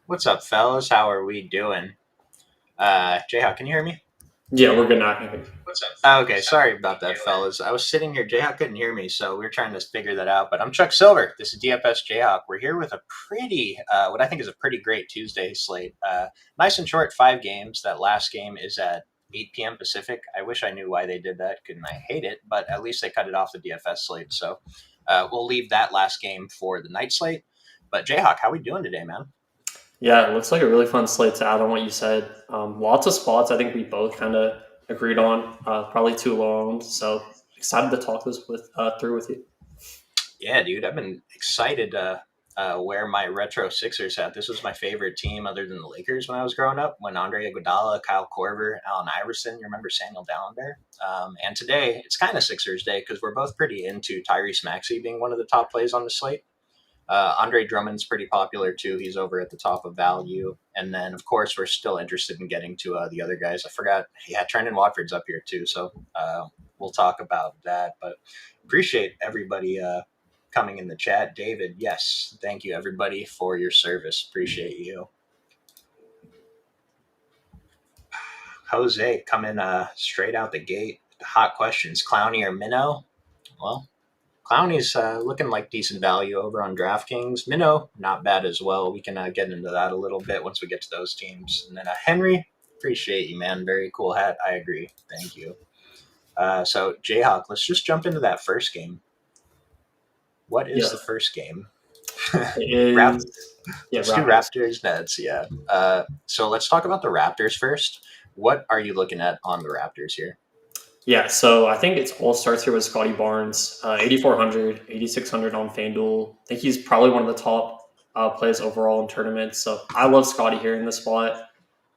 What's up, fellas? How are we doing? Jayhawk, can you hear me? Yeah, we're good now. What's up? Okay, sorry about that, fellas. I was sitting here. Jayhawk couldn't hear me, so we were trying to figure that out. But I'm Chuck Silver. This is DFS Jayhawk. We're here with a what I think is a pretty great Tuesday slate. Nice and short, 5 games. That last game is at 8 p.m. Pacific. I wish I knew why they did that. Couldn't I hate it? But at least they cut it off the DFS slate. So we'll leave that last game for the night slate. But Jayhawk, how we doing today, man? Yeah, it looks like a really fun slate to add on what you said. Lots of spots I think we both kind of agreed on. Probably too long, so excited to talk this through with you. Yeah, dude, I've been excited to wear my retro Sixers hat. This was my favorite team other than the Lakers when I was growing up. When Andre Iguodala, Kyle Korver, Allen Iverson, you remember Samuel Dallenberg? And today, it's kind of Sixers Day because we're both pretty into Tyrese Maxey being one of the top plays on the slate. Andre Drummond's pretty popular too. He's over at the top of value. And then, of course, we're still interested in getting to the other guys. I forgot. Yeah, Trendon Watford's up here too. So we'll talk about that. But appreciate everybody coming in the chat. David, yes. Thank you, everybody, for your service. Appreciate you. Jose coming straight out the gate. Hot questions. Clowney or Minnow? Well, Clowney's looking like decent value over on DraftKings. Minnow, not bad as well. We can get into that a little bit once we get to those teams. And then Henry, appreciate you, man. Very cool hat. I agree. Thank you. So, Jayhawk, let's just jump into that first game. What is Yeah, the first game? it Rap- is. Yeah, let's do Raptors. Raptors Nets. Yeah. So let's talk about the Raptors first. What are you looking at on the Raptors here? Yeah, so I think it's all starts here with Scotty Barnes, 8,400, 8,600 on FanDuel. I think he's probably one of the top plays overall in tournaments. So I love Scotty here in this spot.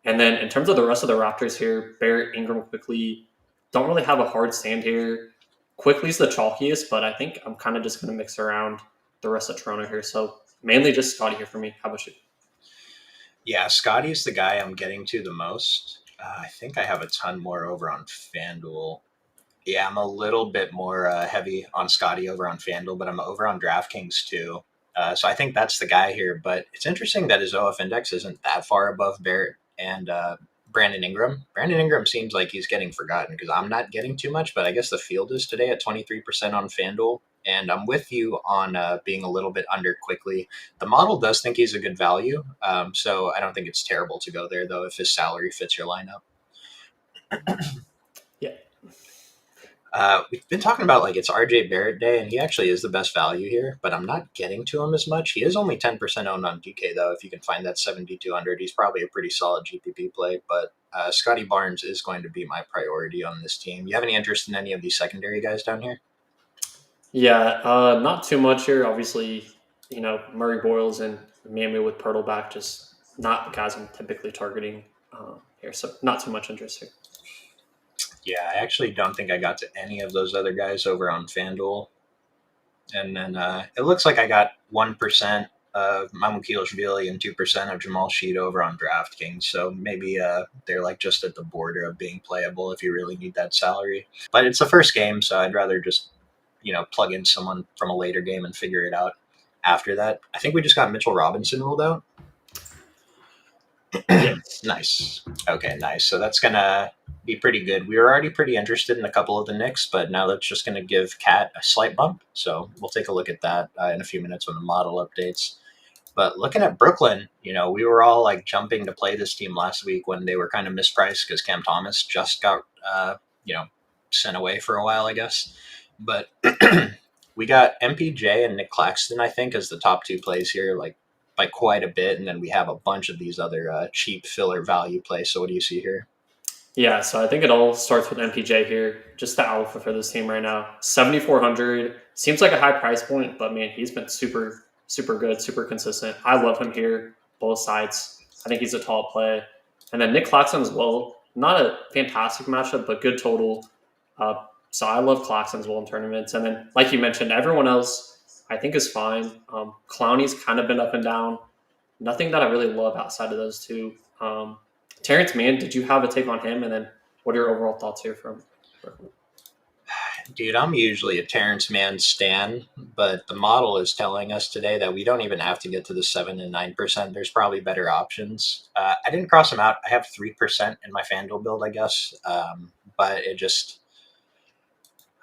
And then in terms of the rest of the Raptors here, Barrett, Ingram, quickly don't really have a hard stand here. Quickly's the chalkiest, but I think I'm kind of just going to mix around the rest of Toronto here. So mainly just Scotty here for me. How about you? Yeah, Scotty's the guy I'm getting to the most. I think I have a ton more over on FanDuel. Yeah, I'm a little bit more heavy on Scotty over on FanDuel, but I'm over on DraftKings too. So I think that's the guy here. But it's interesting that his OF index isn't that far above Barrett and Brandon Ingram. Brandon Ingram seems like he's getting forgotten because I'm not getting too much, but I guess the field is today at 23% on FanDuel. And I'm with you on being a little bit under quickly. The model does think he's a good value. So I don't think it's terrible to go there, though, if his salary fits your lineup. Yeah. We've been talking about like it's RJ Barrett day, and he actually is the best value here, but I'm not getting to him as much. He is only 10% owned on DK, though. If you can find that 7,200, he's probably a pretty solid GPP play. But Scotty Barnes is going to be my priority on this team. You have any interest in any of these secondary guys down here? Yeah, not too much here. Obviously, Murray Boyles and Mamu with Pirtle back, just not the guys I'm typically targeting here. So not too much interest here. Yeah, I actually don't think I got to any of those other guys over on FanDuel. And then it looks like I got 1% of Mamukilashvili and 2% of Jamal Sheet over on DraftKings. So maybe they're like just at the border of being playable if you really need that salary. But it's the first game, so I'd rather just, plug in someone from a later game and figure it out after that. I think we just got Mitchell Robinson ruled out. Yes. Nice. Okay, nice. So that's going to be pretty good. We were already pretty interested in a couple of the Knicks, but now that's just going to give Cat a slight bump. So we'll take a look at that in a few minutes when the model updates. But looking at Brooklyn, we were all like jumping to play this team last week when they were kind of mispriced because Cam Thomas just got, sent away for a while, I guess. But we got MPJ and Nick Claxton, I think, as the top two plays here, like by quite a bit. And then we have a bunch of these other cheap filler value plays. So what do you see here? Yeah, so I think it all starts with MPJ here. Just the alpha for this team right now. 7,400. Seems like a high price point, but man, he's been super, super good, super consistent. I love him here, both sides. I think he's a tall play. And then Nick Claxton as well. Not a fantastic matchup, but good total. So I love Claxton as well in tournaments. And then, like you mentioned, everyone else I think is fine. Clowney's kind of been up and down. Nothing that I really love outside of those two. Terrence Mann, did you have a take on him? And then what are your overall thoughts here from Brooklyn? Dude, I'm usually a Terrence Mann stan, but the model is telling us today that we don't even have to get to the 7 and 9%. There's probably better options. I didn't cross them out. I have 3% in my FanDuel build, I guess. But it just,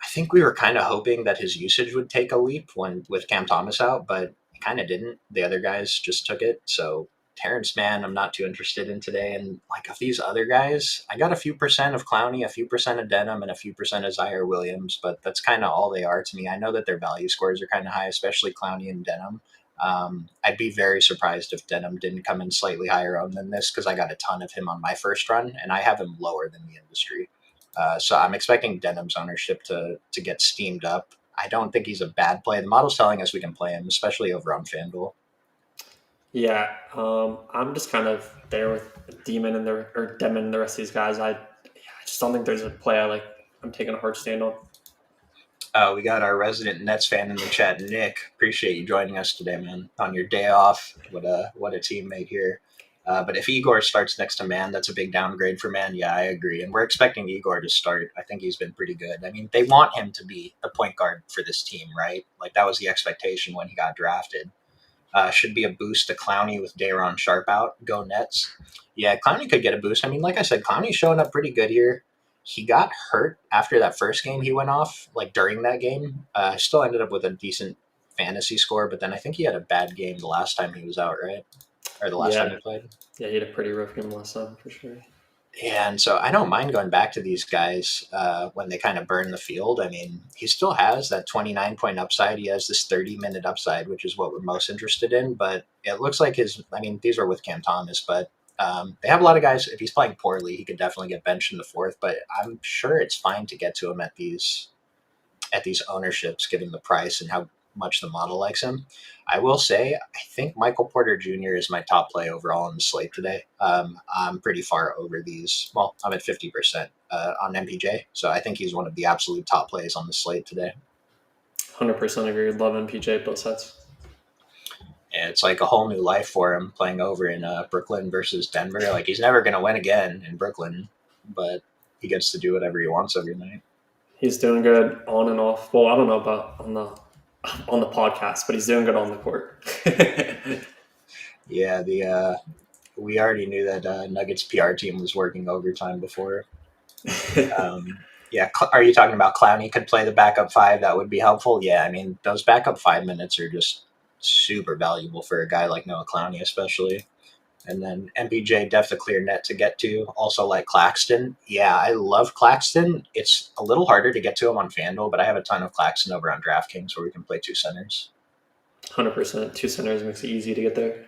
I think we were kind of hoping that his usage would take a leap when with Cam Thomas out, but it kind of didn't. The other guys just took it. So Terrence Mann, I'm not too interested in today. And like of these other guys, I got a few percent of Clowney, a few percent of Denham, and a few percent of Zaire Williams, but that's kind of all they are to me. I know that their value scores are kind of high, especially Clowney and Denham. I'd be very surprised if Denham didn't come in slightly higher owned than this because I got a ton of him on my first run, and I have him lower than the industry. So I'm expecting Denham's ownership to get steamed up. I don't think he's a bad play. The model's telling us we can play him, especially over on FanDuel. Yeah, I'm just kind of there with Demon and Demon and the rest of these guys. I just don't think there's a play I'm taking a hard stand on. We got our resident Nets fan in the chat, Nick. Appreciate you joining us today, man. On your day off, what a teammate here. But if Igor starts next to Man, that's a big downgrade for Man. Yeah, I agree. And we're expecting Igor to start. I think he's been pretty good. I mean, they want him to be the point guard for this team, right? Like that was the expectation when he got drafted. Should be a boost to Clowney with Day'Ron Sharp out. Go Nets. Yeah, Clowney could get a boost. I mean, like I said, Clowney's showing up pretty good here. He got hurt after that first game he went off, like during that game. Still ended up with a decent fantasy score, but then I think he had a bad game the last time he was out, right? Or the last time he played. Yeah, he had a pretty rough game last time for sure. Yeah, and so I don't mind going back to these guys when they kind of burn the field. I mean, he still has that 29-point upside. He has this 30-minute upside, which is what we're most interested in. But it looks like these are with Cam Thomas, but they have a lot of guys. If he's playing poorly, he could definitely get benched in the fourth. But I'm sure it's fine to get to him at these ownerships, given the price and how much the model likes him. I will say, I think Michael Porter Jr. is my top play overall on the slate today. I'm pretty far over these. Well, I'm at 50% on MPJ, so I think he's one of the absolute top plays on the slate today. 100% agree. Love MPJ both sides. Yeah, it's like a whole new life for him playing over in Brooklyn versus Denver. Like he's never going to win again in Brooklyn, but he gets to do whatever he wants every night. He's doing good on and off. Well, I don't know about on the podcast, but he's doing good on the court. Yeah, we already knew that Nuggets PR team was working overtime before. Yeah, are you talking about Clowney could play the backup five? That would be helpful. Yeah, I mean those backup 5 minutes are just super valuable for a guy like Noah Clowney, especially. And then MPJ, def the clear net to get to. Also like Claxton. Yeah, I love Claxton. It's a little harder to get to him on FanDuel, but I have a ton of Claxton over on DraftKings where we can play 2 centers. 100%. 2 centers makes it easy to get there.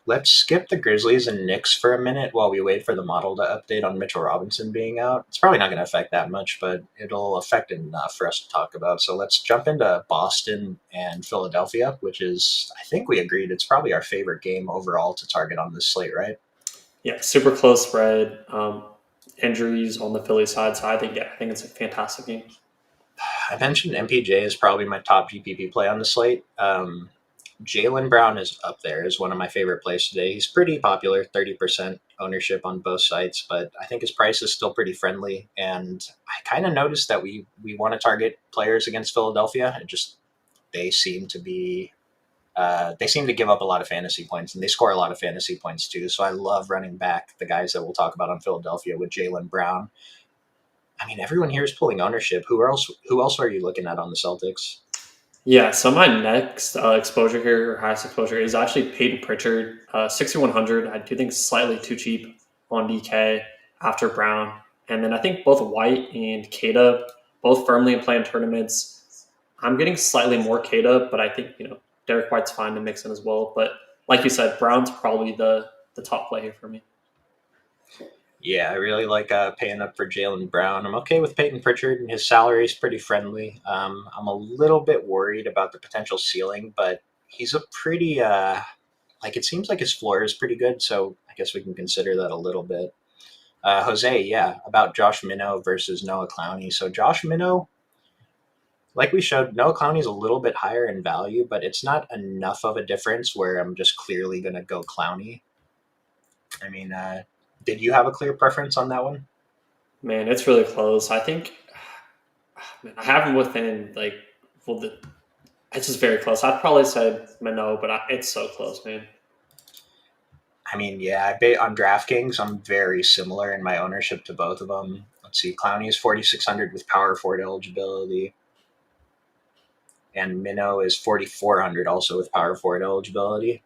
Let's skip the Grizzlies and Knicks for a minute while we wait for the model to update on Mitchell Robinson being out. It's probably not going to affect that much, but it'll affect enough for us to talk about. So let's jump into Boston and Philadelphia, which is, I think we agreed, it's probably our favorite game overall to target on this slate, right? Yeah, super close spread. Injuries on the Philly side, so I think it's a fantastic game. I mentioned MPJ is probably my top GPP play on the slate. Jaylen Brown is up there as one of my favorite plays today. He's pretty popular, 30% ownership on both sites, but I think his price is still pretty friendly. And I kind of noticed that we want to target players against Philadelphia. They seem to give up a lot of fantasy points, and they score a lot of fantasy points too. So I love running back the guys that we'll talk about on Philadelphia with Jaylen Brown. I mean, everyone here is pulling ownership. Who else are you looking at on the Celtics? Yeah, so my next exposure here, or highest exposure, is actually Peyton Pritchard, 6,100. I do think slightly too cheap on DK after Brown. And then I think both White and Kata, both firmly in play in tournaments. I'm getting slightly more Kata, but I think, Derek White's fine to mix in as well. But like you said, Brown's probably the top play here for me. Yeah, I really like paying up for Jaylen Brown. I'm okay with Peyton Pritchard, and his salary is pretty friendly. I'm a little bit worried about the potential ceiling, but he's a pretty, it seems like his floor is pretty good, so I guess we can consider that a little bit. Jose, yeah, about Josh Minnow versus Noah Clowney. So Josh Minnow, like we showed, Noah Clowney's a little bit higher in value, but it's not enough of a difference where I'm just clearly going to go Clowney. I mean, did you have a clear preference on that one? Man, it's really close. I think, man, I have him within it's just very close. I'd probably say Minot, but it's so close, man. I mean, yeah, I bet on DraftKings, I'm very similar in my ownership to both of them. Let's see, Clowney is 4,600 with power forward eligibility, and Minnow is 4,400 also with power forward eligibility.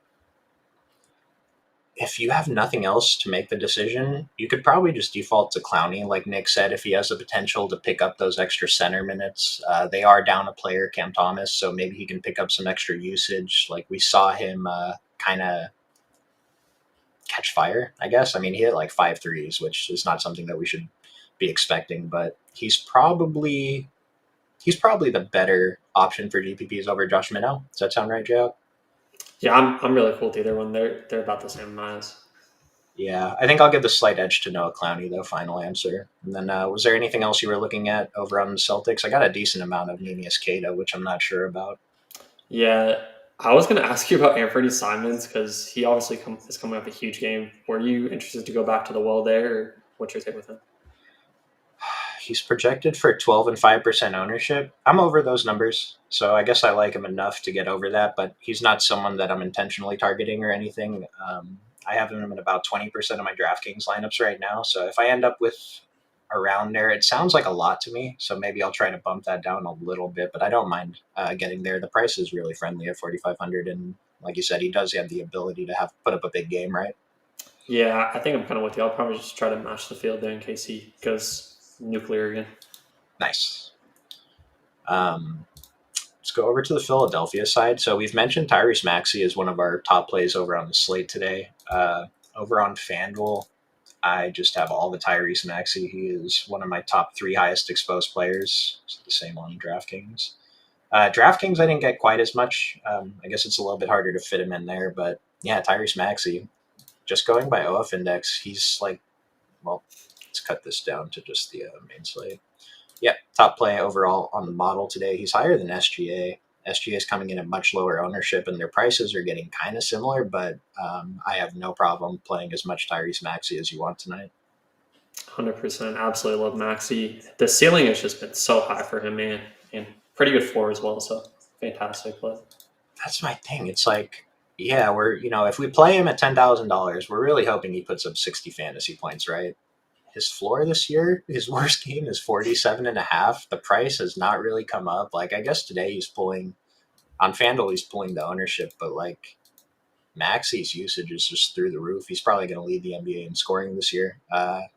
If you have nothing else to make the decision, you could probably just default to Clowney, like Nick said, if he has the potential to pick up those extra center minutes. They are down a player, Cam Thomas, so maybe he can pick up some extra usage. Like we saw him kind of catch fire, I guess. I mean, he hit like 5 threes, which is not something that we should be expecting, but he's probably the better option for GPPs over Josh Minnow. Does that sound right, Joe? Yeah, I'm really cool with either one. They're about the same miles. Yeah, I think I'll give the slight edge to Noah Clowney, though. Final answer. And then, was there anything else you were looking at over on the Celtics? I got a decent amount of Nunez Keita, which I'm not sure about. Yeah, I was going to ask you about Anthony Simons because he obviously is coming up a huge game. Were you interested to go back to the well there, or what's your take with him? He's projected for 12 and 5% ownership. I'm over those numbers, so I guess I like him enough to get over that. But he's not someone that I'm intentionally targeting or anything. I have him in about 20% of my DraftKings lineups right now. So if I end up with around there, it sounds like a lot to me. So maybe I'll try to bump that down a little bit. But I don't mind getting there. The price is really friendly at 4,500, and like you said, he does have the ability to have put up a big game, right? Yeah, I think I'm kind of with you. I'll probably just try to match the field there in case he goes nuclear again. Nice. Let's go over to the Philadelphia side. So we've mentioned Tyrese Maxey as one of our top plays over on the slate today. Over on FanDuel, I just have all the Tyrese Maxey. He is one of my top three highest exposed players. It's the same on DraftKings. DraftKings, I didn't get quite as much. I guess it's a little bit harder to fit him in there. But yeah, Tyrese Maxey, just going by OF index, he's like, well, let's cut this down to just the main slate. Yeah, top play overall on the model today. He's higher than SGA. SGA is coming in at much lower ownership, and their prices are getting kind of similar. But I have no problem playing as much Tyrese Maxey as you want tonight. 100%. Absolutely love Maxi. The ceiling has just been so high for him, man. And pretty good floor as well. So fantastic play. That's my thing. It's like, yeah, if we play him at $10,000, we're really hoping he puts up 60 fantasy points, right? His floor this year, his worst game is 47.5. The price has not really come up. Like, I guess today he's pulling on FanDuel, he's pulling the ownership, but like Maxi's usage is just through the roof. He's probably going to lead the NBA in scoring this year. I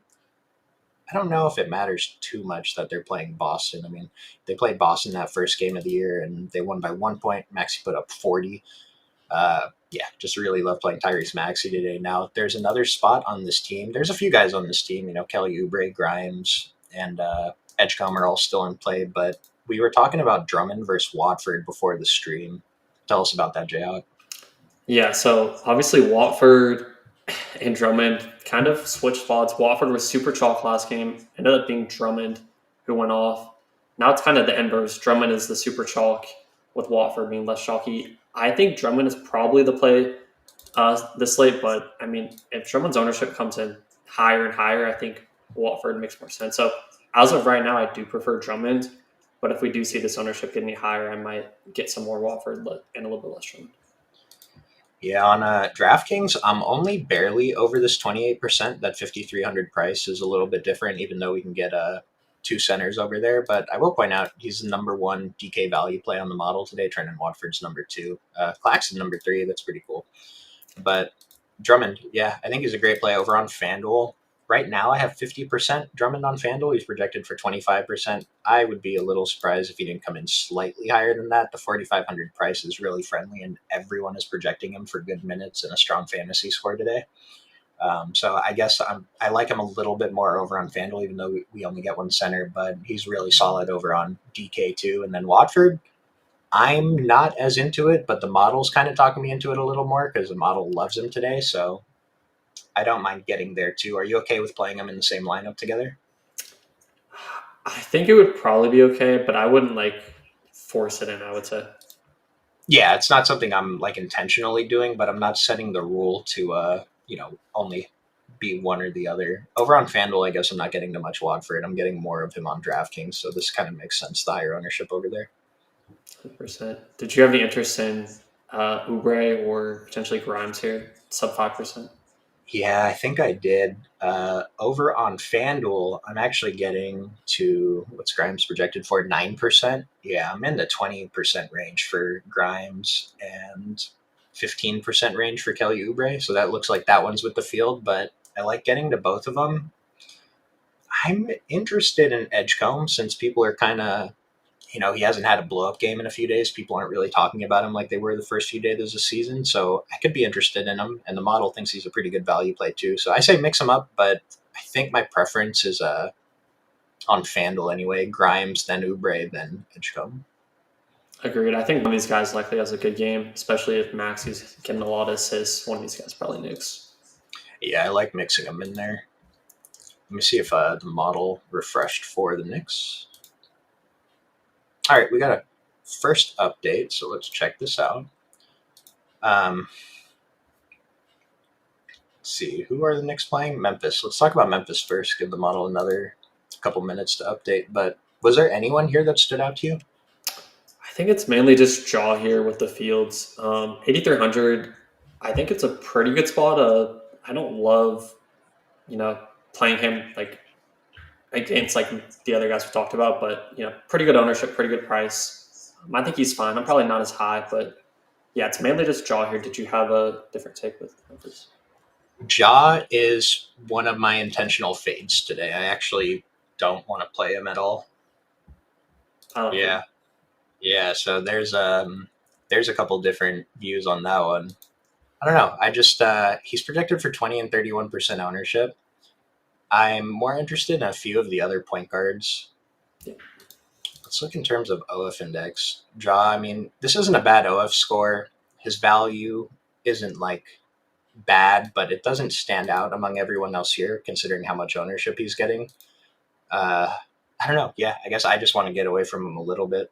don't know if it matters too much that they're playing Boston. I mean, they played Boston that first game of the year and they won by 1 point. Maxi put up 40. Yeah, just really love playing Tyrese Maxey today. Now, there's another spot on this team. There's a few guys on this team, Kelly Oubre, Grimes, and Edgecombe are all still in play, but we were talking about Drummond versus Watford before the stream. Tell us about that, Jayhawk. Yeah, so obviously Watford and Drummond kind of switched spots. Watford was super chalk last game. Ended up being Drummond who went off. Now it's kind of the inverse. Drummond is the super chalk with Watford being less chalky. I think Drummond is probably the play this slate, but I mean, if Drummond's ownership comes in higher and higher, I think Watford makes more sense. So as of right now, I do prefer Drummond, but if we do see this ownership getting higher, I might get some more Watford and a little bit less Drummond. Yeah, on DraftKings, I'm only barely over this 28%. That 5,300 price is a little bit different, even though we can get two centers over there. But I will point out he's the number one DK value play on the model today. Trenton Watford's number two. Claxton number three. That's pretty cool. But Drummond, yeah, I think he's a great play over on FanDuel. Right now, I have 50% Drummond on FanDuel. He's projected for 25%. I would be a little surprised if he didn't come in slightly higher than that. The 4,500 price is really friendly, and everyone is projecting him for good minutes and a strong fantasy score today. So I guess I like him a little bit more over on FanDuel, even though we only get one center, but he's really solid over on DK too. And then Watford, I'm not as into it, but the model's kind of talking me into it a little more because the model loves him today. So I don't mind getting there too. Are you okay with playing them in the same lineup together? I think it would probably be okay, but I wouldn't force it in, I would say. Yeah, it's not something I'm like intentionally doing, but I'm not setting the rule to only be one or the other. Over on FanDuel, I guess I'm not getting too much Watford. I'm getting more of him on DraftKings, so this kind of makes sense, the higher ownership over there. 100%. Did you have any interest in Oubre or potentially Grimes here? Sub 5%. Yeah, I think I did. Over on FanDuel, I'm actually getting to what's Grimes projected for 9%. Yeah, I'm in the 20% range for Grimes and 15% range for Kelly Oubre. So that looks like that one's with the field, but I like getting to both of them. I'm interested in Edgecombe since people are kind of, he hasn't had a blow up game in a few days. People aren't really talking about him like they were the first few days of the season. So I could be interested in him. And the model thinks he's a pretty good value play too. So I say mix him up, but I think my preference is on FanDuel anyway. Grimes, then Oubre, then Edgecombe. Agreed. I think one of these guys likely has a good game, especially if Maxi's getting a lot of assists. One of these guys probably Knicks. Yeah, I like mixing them in there. Let me see if the model refreshed for the Knicks. All right, we got a first update, so let's check this out. Let's see, who are the Knicks playing? Memphis. Let's talk about Memphis first. Give the model another couple minutes to update. But was there anyone here that stood out to you? I think it's mainly just Jaw here with the Fields. 8,300. I think it's a pretty good spot. I don't love, playing him like against like the other guys we talked about, but pretty good ownership, pretty good price. I think he's fine. I'm probably not as high, but yeah, it's mainly just Jaw here. Did you have a different take with Memphis? Ja is one of my intentional fades today. I actually don't want to play him at all. Yeah. So there's a couple different views on that one. I don't know. I just he's projected for 20 and 31% ownership. I'm more interested in a few of the other point guards. Yeah. Let's look in terms of OF index. Ja, I mean, this isn't a bad OF score. His value isn't like bad, but it doesn't stand out among everyone else here, considering how much ownership he's getting. I don't know. Yeah, I guess I just want to get away from him a little bit.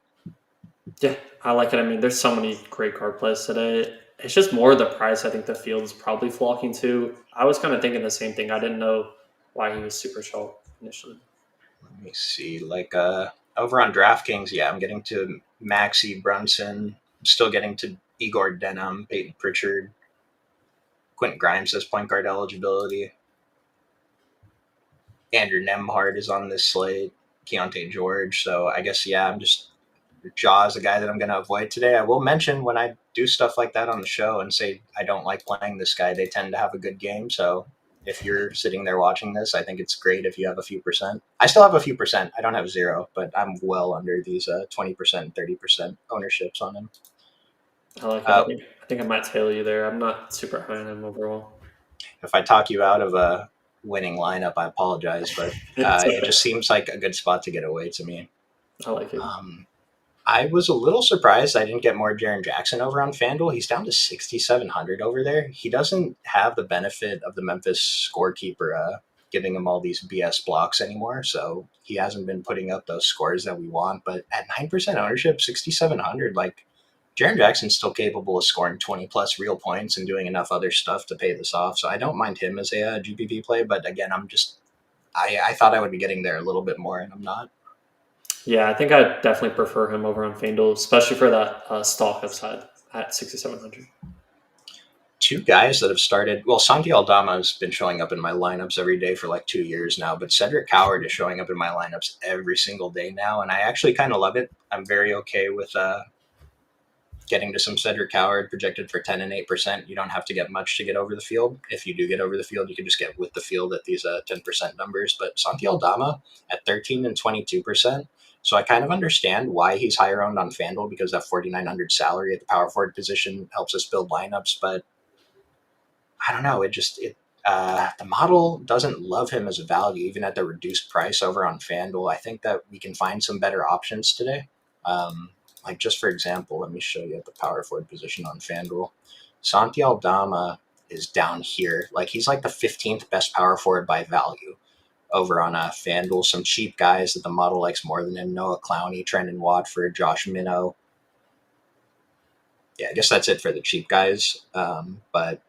Yeah, I like it. I mean, there's so many great card plays today. It's just more the price I think the field is probably flocking to. I was kind of thinking the same thing. I didn't know why he was super short initially. Let me see. Like over on DraftKings, yeah, I'm getting to Maxi Brunson. I'm still getting to Igor Denham, Peyton Pritchard. Quentin Grimes has point guard eligibility. Andrew Nemhard is on this slate. Keontae George. So I guess, yeah, I'm just Ja is a guy that I'm going to avoid today. I will mention when I do stuff like that on the show and say I don't like playing this guy, they tend to have a good game. So if you're sitting there watching this, I think it's great if you have a few percent. I still have a few percent. I don't have zero, but I'm well under these 20%, 30% ownerships on him. I like it. I think I might tail you there. I'm not super high on him overall. If I talk you out of a winning lineup, I apologize, but okay. It just seems like a good spot to get away to me. I like it. I was a little surprised I didn't get more Jaren Jackson over on FanDuel. He's down to 6,700 over there. He doesn't have the benefit of the Memphis scorekeeper giving him all these BS blocks anymore, so he hasn't been putting up those scores that we want. But at 9% ownership, 6,700, like Jaren Jackson's still capable of scoring 20 plus real points and doing enough other stuff to pay this off. So I don't mind him as a GPP play, but again, I thought I would be getting there a little bit more, and I'm not. Yeah, I think I definitely prefer him over on FanDuel, especially for that stock upside at 6,700. Two guys that have started. Well, Santi Aldama has been showing up in my lineups every day for like 2 years now, but Cedric Coward is showing up in my lineups every single day now, and I actually kind of love it. I'm very okay with getting to some Cedric Coward projected for 10 and 8%. You don't have to get much to get over the field. If you do get over the field, you can just get with the field at these 10% numbers. But Santi Aldama at 13 and 22%. So I kind of understand why he's higher owned on FanDuel, because that 4,900 salary at the power forward position helps us build lineups. But I don't know. The model doesn't love him as a value, even at the reduced price over on FanDuel. I think that we can find some better options today. Like just for example, let me show you at the power forward position on FanDuel. Santi Aldama is down here. Like he's like the 15th best power forward by value over on FanDuel. Some cheap guys that the model likes more than him: Noah Clowney, Trendon Watford, Josh Minnow. Yeah, I guess that's it for the cheap guys. But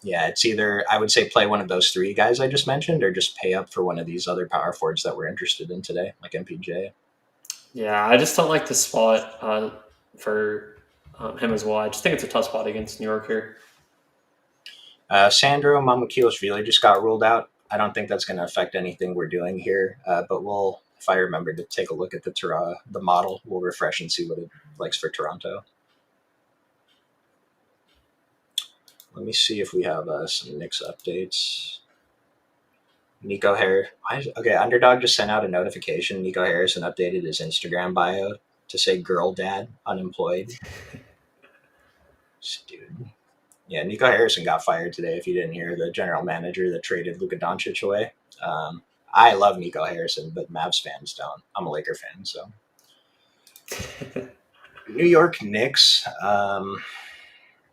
Yeah, it's either, I would say, play one of those three guys I just mentioned, or just pay up for one of these other power forwards that we're interested in today, like MPJ. Yeah, I just don't like the spot for him as well. I just think it's a tough spot against New York here. Sandro Mamakilashvili just got ruled out. I don't think that's going to affect anything we're doing here, but we'll, if I remember to take a look at the model, we'll refresh and see what it likes for Toronto. Let me see if we have some Knicks updates. Nico Harris. Okay, Underdog just sent out a notification. Nico Harrison updated his Instagram bio to say "girl dad unemployed." Dude. Yeah, Nico Harrison got fired today. If you didn't hear, the general manager that traded Luka Doncic away. I love Nico Harrison, but Mavs fans don't. I'm a Laker fan, so. New York Knicks.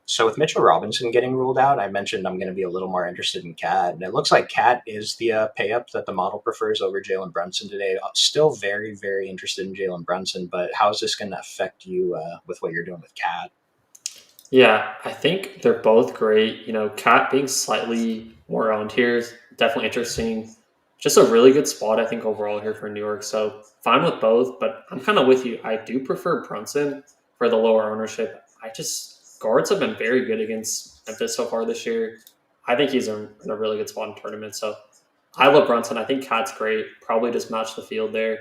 So with Mitchell Robinson getting ruled out, I mentioned I'm going to be a little more interested in Cat, and it looks like Cat is the pay up that the model prefers over Jalen Brunson today. Still very, very interested in Jalen Brunson, but how is this going to affect you with what you're doing with Cat? Yeah, I think they're both great. You know, Cat being slightly more around here is definitely interesting. Just a really good spot, I think, overall here for New York. So fine with both, but I'm kind of with you. I do prefer Brunson for the lower ownership. Guards have been very good against Memphis so far this year. I think he's in a really good spot in tournament. So I love Brunson. I think Cat's great. Probably just match the field there.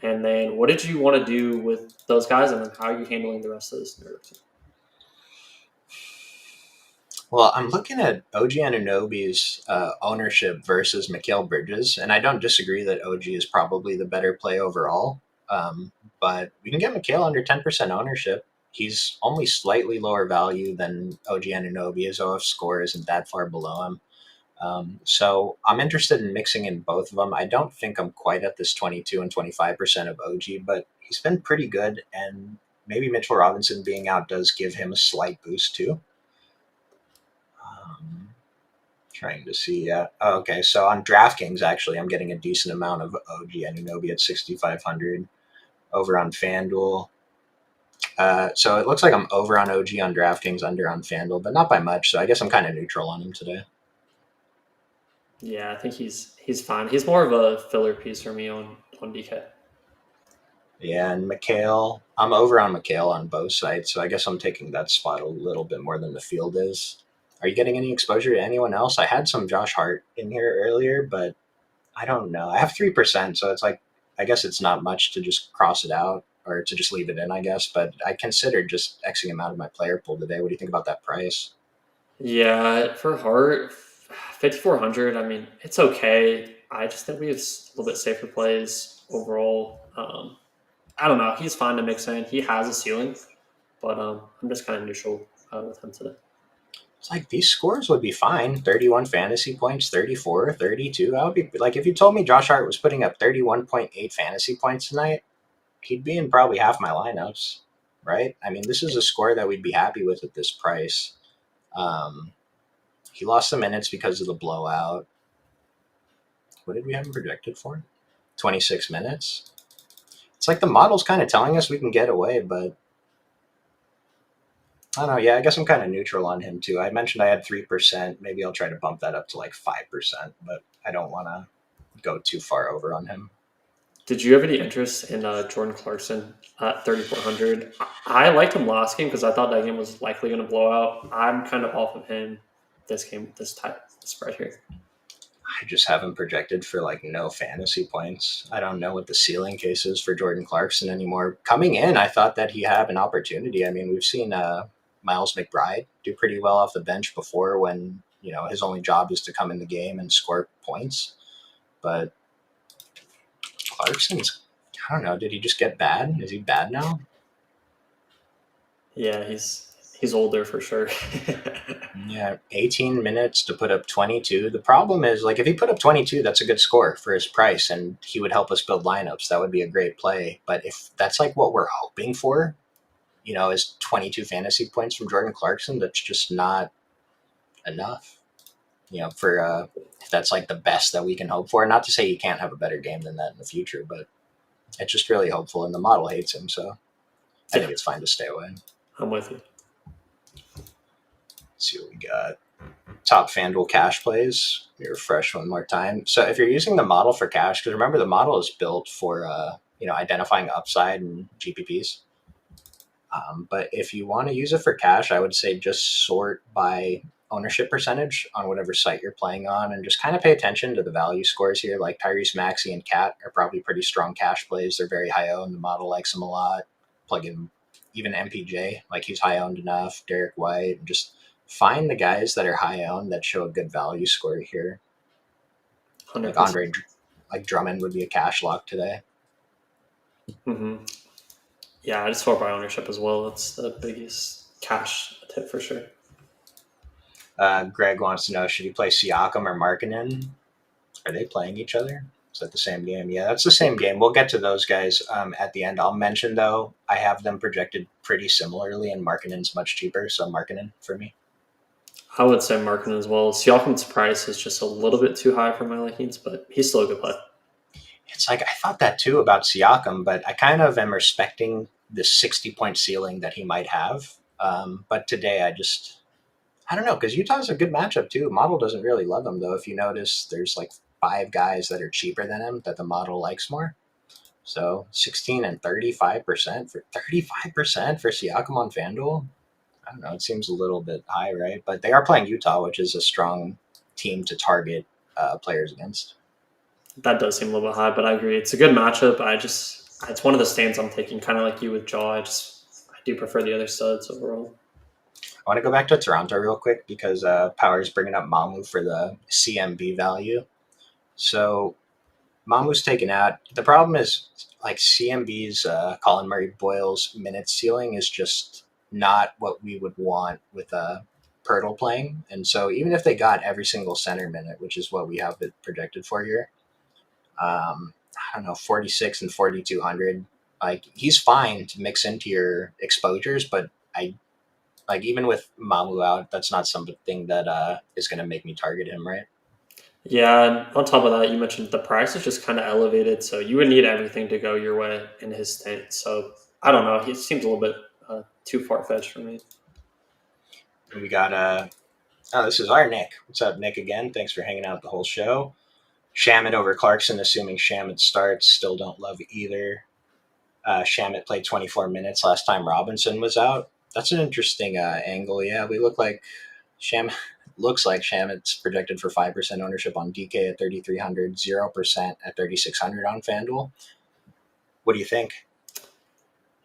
And then what did you want to do with those guys? And then how are you handling the rest of this New York team? Well, I'm looking at OG Anunoby's ownership versus Mikal Bridges, and I don't disagree that OG is probably the better play overall. But we can get Mikal under 10% ownership. He's only slightly lower value than OG Anunoby. His OF score isn't that far below him. So I'm interested in mixing in both of them. I don't think I'm quite at this 22 and 25% of OG, but he's been pretty good, and maybe Mitchell Robinson being out does give him a slight boost too. Trying to see. Okay, so on DraftKings, actually, I'm getting a decent amount of OG Anunoby at 6,500 over on FanDuel. So it looks like I'm over on OG on DraftKings, under on FanDuel, but not by much. So I guess I'm kind of neutral on him today. Yeah, I think he's fine. He's more of a filler piece for me on DK. Yeah, and Mikal, I'm over on Mikal on both sides, so I guess I'm taking that spot a little bit more than the field is. Are you getting any exposure to anyone else? I had some Josh Hart in here earlier, but I don't know. I have 3%, so it's like, I guess it's not much to just cross it out or to just leave it in, I guess. But I considered just Xing him out of my player pool today. What do you think about that price? Yeah, for Hart, 5,400. I mean, it's okay. I just think we have a little bit safer plays overall. I don't know. He's fine to mix in. He has a ceiling, but I'm just kind of neutral with him today. It's like these scores would be fine. 31 fantasy points, 34, 32. I would be like, if you told me Josh Hart was putting up 31.8 fantasy points tonight, he'd be in probably half my lineups, right? I mean, this is a score that we'd be happy with at this price. He lost some minutes because of the blowout. What did we have him projected for? 26 minutes. It's like the model's kind of telling us we can get away, but I don't know. Yeah, I guess I'm kind of neutral on him too. I mentioned I had 3%. Maybe I'll try to bump that up to like 5%, but I don't want to go too far over on him. Did you have any interest in Jordan Clarkson at 3,400? I liked him last game because I thought that game was likely going to blow out. I'm kind of off of him this game, this spread here. I just have him projected for like no fantasy points. I don't know what the ceiling case is for Jordan Clarkson anymore. Coming in, I thought that he had an opportunity. I mean, we've seen Miles McBride do pretty well off the bench before when, his only job is to come in the game and score points. But Clarkson's, I don't know, did he just get bad? Is he bad now? Yeah, he's older for sure. Yeah, 18 minutes to put up 22. The problem is, like, if he put up 22, that's a good score for his price, and he would help us build lineups. That would be a great play. But if that's like what we're hoping for, is 22 fantasy points from Jordan Clarkson, that's just not enough. For if that's like the best that we can hope for. Not to say he can't have a better game than that in the future, but it's just really hopeful, and the model hates him, so I think it's fine to stay away. I'm with you. Let's see what we got. top FanDuel cash plays. Let me refresh one more time. So if you're using the model for cash, because remember the model is built for identifying upside and GPPs. But if you want to use it for cash, I would say just sort by ownership percentage on whatever site you're playing on, and just kind of pay attention to the value scores here. Like Tyrese Maxey and Cat are probably pretty strong cash plays. They're very high owned. The model likes them a lot. Plug in even MPJ, like he's high owned enough. Derek White, and just find the guys that are high owned that show a good value score here. 100%. Like Drummond would be a cash lock today. Mm-hmm. Yeah, I just sort by ownership as well. That's the biggest cash tip for sure. Greg wants to know, should he play Siakam or Markkanen? Are they playing each other? Is that the same game? Yeah, that's the same game. We'll get to those guys at the end. I'll mention, though, I have them projected pretty similarly, and Markkanen's much cheaper, so Markkanen for me. I would say Markkanen as well. Siakam's price is just a little bit too high for my likings, but he's still a good play. It's like I thought that too about Siakam, but I kind of am respecting the 60-point ceiling that he might have. But today I don't know, because Utah's a good matchup too. Model doesn't really love him, though. If you notice, there's like 5 guys that are cheaper than him that the model likes more. So 16 and 35% for Siakam on FanDuel. I don't know. It seems a little bit high, right? But they are playing Utah, which is a strong team to target players against. That does seem a little bit high, but I agree. It's a good matchup. It's one of the stands I'm taking, kind of like you with Jaw. I do prefer the other studs overall. I want to go back to Toronto real quick because Power's bringing up Mamu for the CMB value. So Mamu's taken out. The problem is like CMB's Colin Murray Boyle's minute ceiling is just not what we would want with Pirtle playing. And so even if they got every single center minute, which is what we have it projected for here, I don't know, 46 and 4,200. Like he's fine to mix into your exposures, but even with Mamu out, that's not something that is going to make me target him, right? Yeah, and on top of that, you mentioned the price is just kind of elevated, so you would need everything to go your way in his stint. So I don't know. He seems a little bit too far-fetched for me. We got this is our Nick. What's up, Nick? Again, thanks for hanging out the whole show. Shamit over Clarkson, assuming Shamit starts. Still don't love either. Shamit played 24 minutes last time Robinson was out. That's an interesting angle. Yeah, we look like looks like Shamit's projected for 5% ownership on DK at 3,300, 0% at 3,600 on FanDuel. What do you think?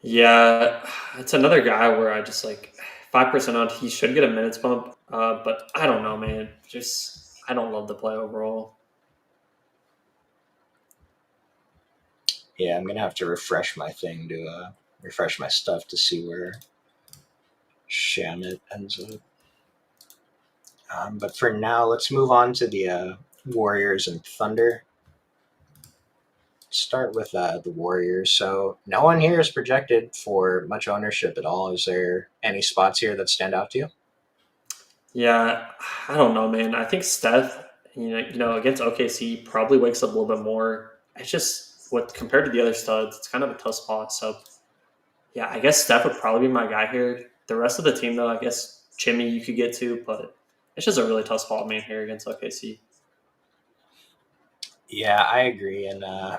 Yeah, it's another guy where I just like 5% on. He should get a minutes bump, but I don't know, man. I don't love the play overall. Yeah, I'm gonna have to refresh my thing to refresh my stuff to see where Shamit ends up. But for now, let's move on to the Warriors and Thunder. Start with the Warriors. So no one here is projected for much ownership at all. Is there any spots here that stand out to you? Yeah, I don't know, man. I think Steph, against OKC, probably wakes up a little bit more. It's just compared to the other studs, it's kind of a tough spot. So, yeah, I guess Steph would probably be my guy here. The rest of the team, though, I guess Jimmy you could get to, but it's just a really tough spot, man, here against OKC. Yeah, I agree. And I'm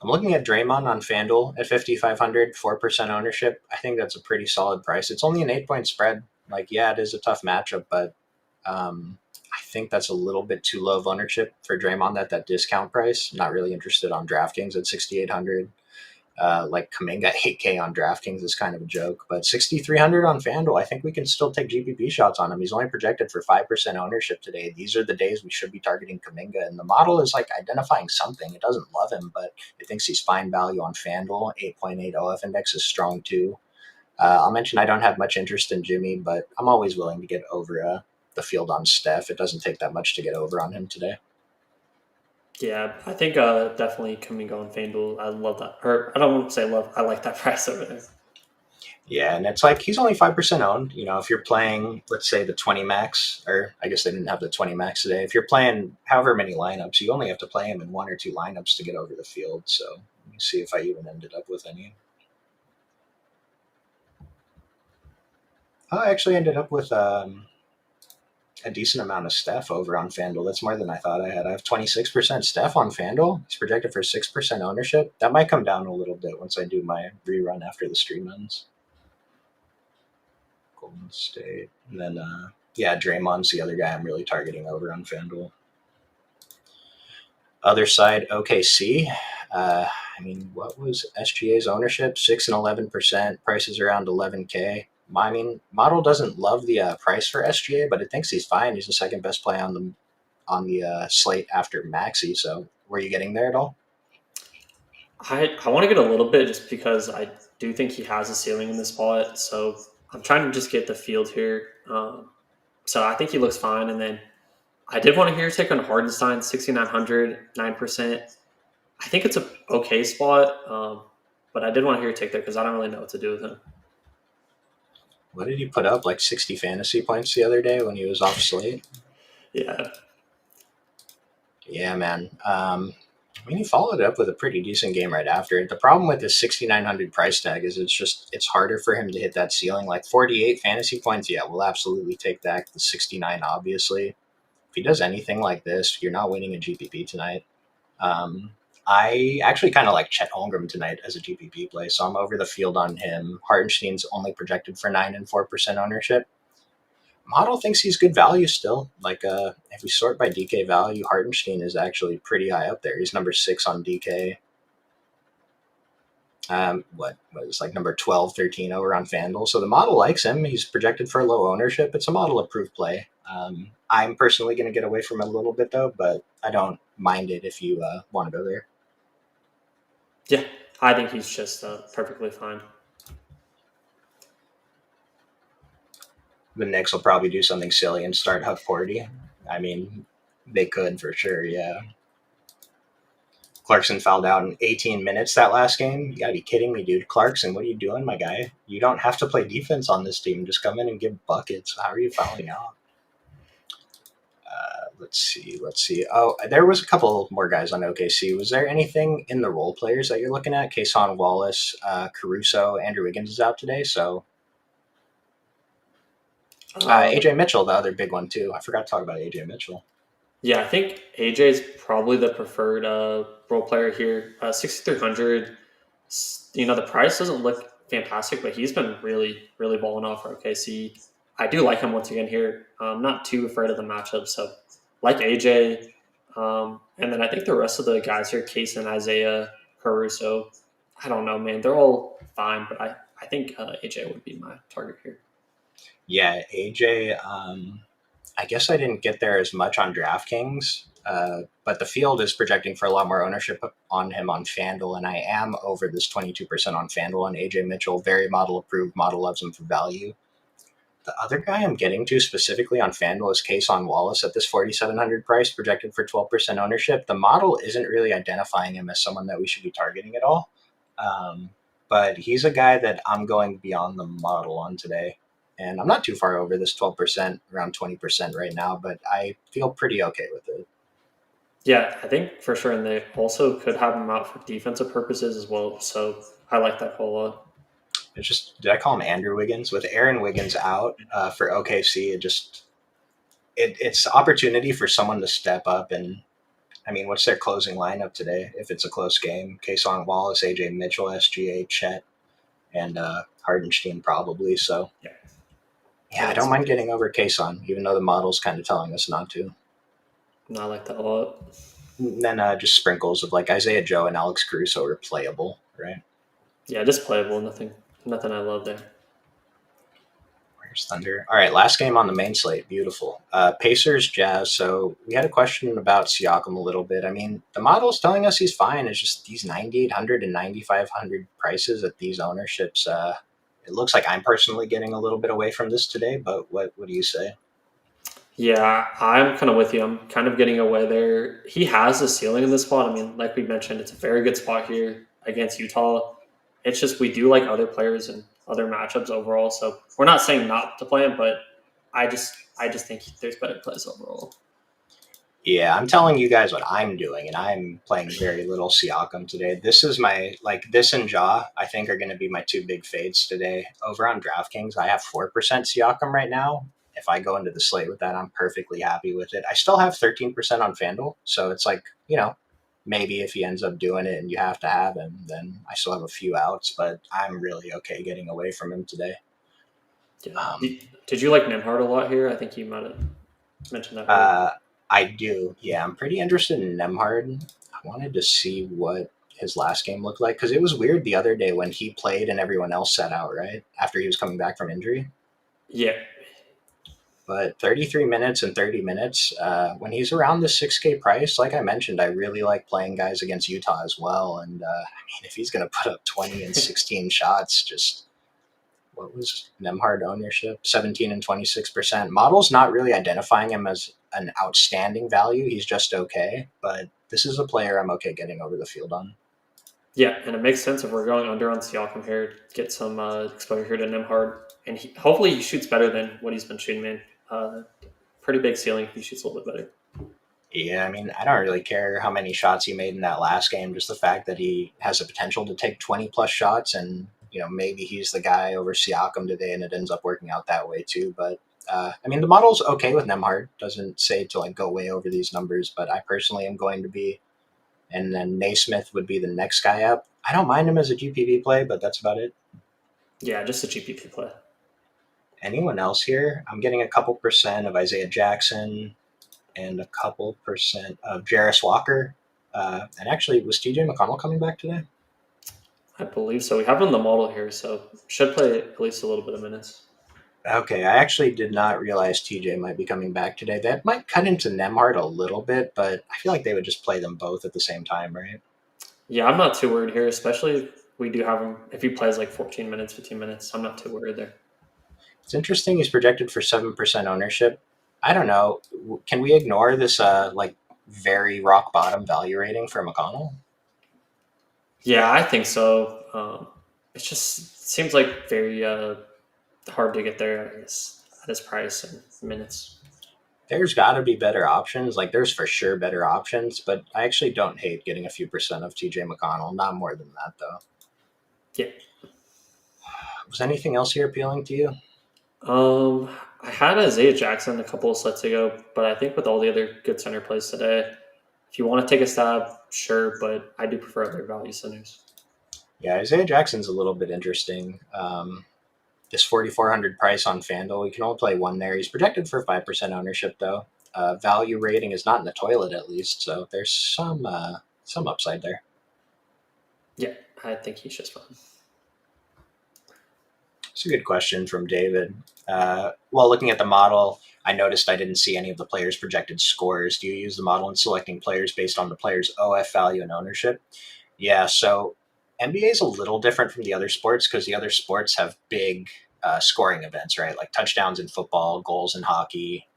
looking at Draymond on FanDuel at 5,500, 4% ownership. I think that's a pretty solid price. It's only an 8-point spread. Like, yeah, it is a tough matchup, but I think that's a little bit too low of ownership for Draymond at that discount price. Not really interested on DraftKings at 6,800. Like Kuminga 8K on DraftKings is kind of a joke, but 6,300 on FanDuel, I think we can still take GPP shots on him. He's only projected for 5% ownership today. These are the days we should be targeting Kuminga, and the model is like identifying something. It doesn't love him, but it thinks he's fine value on FanDuel. 8.8 OF index is strong too. I'll mention I don't have much interest in Jimmy, but I'm always willing to get over the field on Steph. It doesn't take that much to get over on him today. Yeah, I think definitely Kuminga on FanDuel. I love that. Or I don't want to say love. I like that price over there. Yeah, and it's like he's only 5% owned. You know, if you're playing, let's say the 20 max, or I guess they didn't have the 20 max today. If you're playing however many lineups, you only have to play him in 1 or 2 lineups to get over the field. So let me see if I even ended up with any. I actually ended up with a decent amount of Steph over on FanDuel. That's more than I thought I had. I have 26% Steph on FanDuel. He's projected for 6% ownership. That might come down a little bit once I do my rerun after the stream ends. Golden State. And then, yeah, Draymond's the other guy I'm really targeting over on FanDuel. Other side, OKC. I mean, what was SGA's ownership? 6 and 11%. Prices around 11K. I mean, model doesn't love the price for SGA, but it thinks he's fine. He's the second best play on the slate after Maxey. So, were you getting there at all? I want to get a little bit just because I do think he has a ceiling in this spot. So I'm trying to just get the field here. So I think he looks fine. And then I did want to hear your take on Hardenstein, 6,900, 9%. I think it's a okay spot, but I did want to hear your take there because I don't really know what to do with him. What did he put up? Like 60 fantasy points the other day when he was off slate? Yeah. Yeah, man. I mean, he followed it up with a pretty decent game right after. The problem with his 6,900 price tag is it's harder for him to hit that ceiling. Like 48 fantasy points, yeah, we'll absolutely take that. The 69, obviously. If he does anything like this, you're not winning a GPP tonight. I actually kind of like Chet Holmgren tonight as a GPP play, so I'm over the field on him. Hartenstein's only projected for 9 and 4% ownership. Model thinks he's good value still. Like, if we sort by DK value, Hartenstein is actually pretty high up there. He's number 6 on DK. What was like number 12, 13 over on FanDuel. So the model likes him. He's projected for low ownership. It's a model approved play. I'm personally going to get away from it a little bit though, but I don't mind it if you want to go there. Yeah, I think he's just perfectly fine. The Knicks will probably do something silly and start Huck Porty. I mean, they could for sure, yeah. Clarkson fouled out in 18 minutes that last game. You gotta be kidding me, dude. Clarkson, what are you doing, my guy? You don't have to play defense on this team. Just come in and give buckets. How are you fouling out? Let's see. Oh, there was a couple more guys on OKC. Was there anything in the role players that you're looking at? Kason Wallace, Caruso, Andrew Wiggins is out today, so AJ Mitchell, the other big one too. I forgot to talk about AJ Mitchell. Yeah, I think AJ is probably the preferred role player here. 6,300. The price doesn't look fantastic, but he's been really, really balling off for OKC. I do like him once again here. I'm not too afraid of the matchup, so like AJ. And then I think the rest of the guys here, Kason, Isaiah, Caruso, I don't know, man. They're all fine, but I think AJ would be my target here. Yeah, AJ, I guess I didn't get there as much on DraftKings, but the field is projecting for a lot more ownership on him on FanDuel, and I am over this 22% on FanDuel on AJ Mitchell. Very model approved. Model loves him for value. The other guy I'm getting to specifically on FanDuel is Kason Wallace at this 4,700 price, projected for 12% ownership. The model isn't really identifying him as someone that we should be targeting at all, but he's a guy that I'm going beyond the model on today. And I'm not too far over this 12%, around 20% right now, but I feel pretty okay with it. Yeah, I think for sure. And they also could have him out for defensive purposes as well. So I like that call a lot. It's just, did I call him Andrew Wiggins? With Aaron Wiggins out for OKC, it's opportunity for someone to step up. And I mean, what's their closing lineup today? If it's a close game, Kason Wallace, AJ Mitchell, SGA, Chet, and Hardenstein probably. So yeah, I don't mind getting over Kason, even though the model's kind of telling us not to. No, I like that a lot. And then just sprinkles of like Isaiah Joe and Alex Caruso are playable, right? Yeah, just playable. Nothing I love there. Where's Thunder? All right, last game on the main slate. Beautiful. Pacers, Jazz. So we had a question about Siakam a little bit. I mean, the model's telling us he's fine. It's just these 9,800 and 9,500 prices at these ownerships. It looks like I'm personally getting a little bit away from this today, but what do you say? Yeah, I'm kind of with you. I'm kind of getting away there. He has a ceiling in this spot. I mean, like we mentioned, it's a very good spot here against Utah. It's just we do like other players and other matchups overall. So we're not saying not to play him, but I just think there's better plays overall. Yeah, I'm telling you guys what I'm doing, and I'm playing very little Siakam today. This is this and Ja, I think, are going to be my two big fades today. Over on DraftKings, I have 4% Siakam right now. if I go into the slate with that, I'm perfectly happy with it. I still have 13% on FanDuel, so it's like, maybe if he ends up doing it and you have to have him, then I still have a few outs, but I'm really okay getting away from him today. Yeah. Did you like Nemhard a lot here? I think you might have mentioned that earlier. I do. Yeah, I'm pretty interested in Nemhard. I wanted to see what his last game looked like because it was weird the other day when he played and everyone else sat out, right? After he was coming back from injury. Yeah. But 33 minutes and 30 minutes, when he's around the 6K price, like I mentioned, I really like playing guys against Utah as well. And if he's going to put up 20 and 16 shots, just what was Nemhard ownership? 17 and 26%. Model's not really identifying him as an outstanding value. He's just okay. But this is a player I'm okay getting over the field on. Yeah, and it makes sense if we're going under on Siakam here, get some exposure to Nemhard. And hopefully he shoots better than what he's been shooting, man. Pretty big ceiling if he shoots a little bit better. Yeah, I don't really care how many shots he made in that last game. Just the fact that he has the potential to take 20 plus shots, and maybe he's the guy over Siakam today, and it ends up working out that way too. But the model's okay with Nemhard. Doesn't say to go way over these numbers, but I personally am going to be. And then Naismith would be the next guy up. I don't mind him as a GPP play, but that's about it. Yeah, just a GPP play. Anyone else here? I'm getting a couple percent of Isaiah Jackson and a couple percent of Jarris Walker. And actually, was TJ McConnell coming back today? I believe so. We have him in the model here, so should play at least a little bit of minutes. Okay, I actually did not realize TJ might be coming back today. That might cut into Nemhard a little bit, but I feel like they would just play them both at the same time, right? Yeah, I'm not too worried here, especially if we do have him. If he plays like 14 minutes, 15 minutes, I'm not too worried there. It's interesting he's projected for 7% ownership. I don't know. Can we ignore this very rock bottom value rating for McConnell? Yeah, I think so. It just seems like very hard to get there, I guess, at his price and minutes. There's got to be better options. There's for sure better options, but I actually don't hate getting a few percent of TJ McConnell. Not more than that, though. Yeah. Was anything else here appealing to you? I had Isaiah Jackson a couple of sets ago, but I think with all the other good center plays today, if you want to take a stab, sure, but I do prefer other value centers. Yeah, Isaiah Jackson's a little bit interesting. This 4,400 price on FanDuel, you can only play one there. He's projected for 5% ownership, though. Value rating is not in the toilet, at least, so there's some upside there. Yeah, I think he's just fine. It's a good question from David. While looking at the model, I noticed I didn't see any of the players' projected scores. Do you use the model in selecting players based on the player's OF value and ownership? Yeah, so NBA is a little different from the other sports because the other sports have big scoring events, right? Like touchdowns in football, goals in hockey,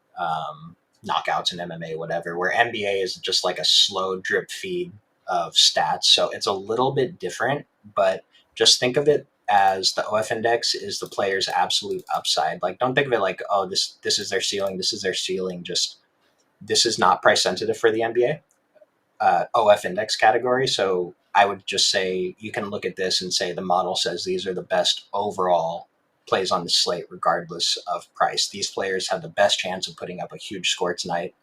knockouts in MMA, whatever, where NBA is just like a slow drip feed of stats. So it's a little bit different, but just think of it as the OF index is the player's absolute upside. Don't think of it like, oh, this is their ceiling, this is their ceiling. Just this is not price sensitive for the NBA OF index category. So I would just say you can look at this and say the model says these are the best overall plays on the slate, regardless of price. These players have the best chance of putting up a huge score tonight.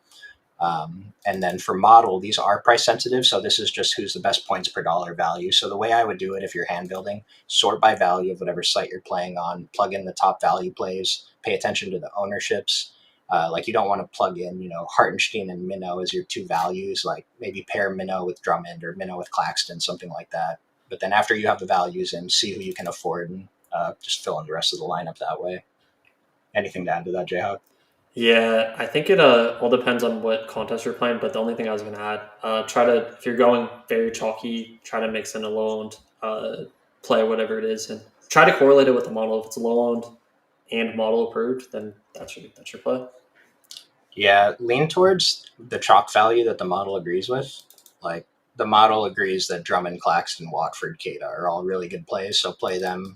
And then for model, these are price sensitive. So this is just who's the best points per dollar value. So the way I would do it, if you're hand building, sort by value of whatever site you're playing on, plug in the top value plays, pay attention to the ownerships. You don't want to plug in, Hartenstein and Minnow as your two values. Maybe pair Minnow with Drummond or Minnow with Claxton, something like that. But then after you have the values in, see who you can afford and just fill in the rest of the lineup that way. Anything to add to that, Jayhawk? Yeah, I think it all depends on what contest you're playing. But the only thing I was going to add, if you're going very chalky, try to mix in a low-owned play, whatever it is, and try to correlate it with the model. If it's low-owned and model approved, then that's your play. Yeah, lean towards the chalk value that the model agrees with. The model agrees that Drummond, Claxton, Watford, Keita are all really good plays, so play them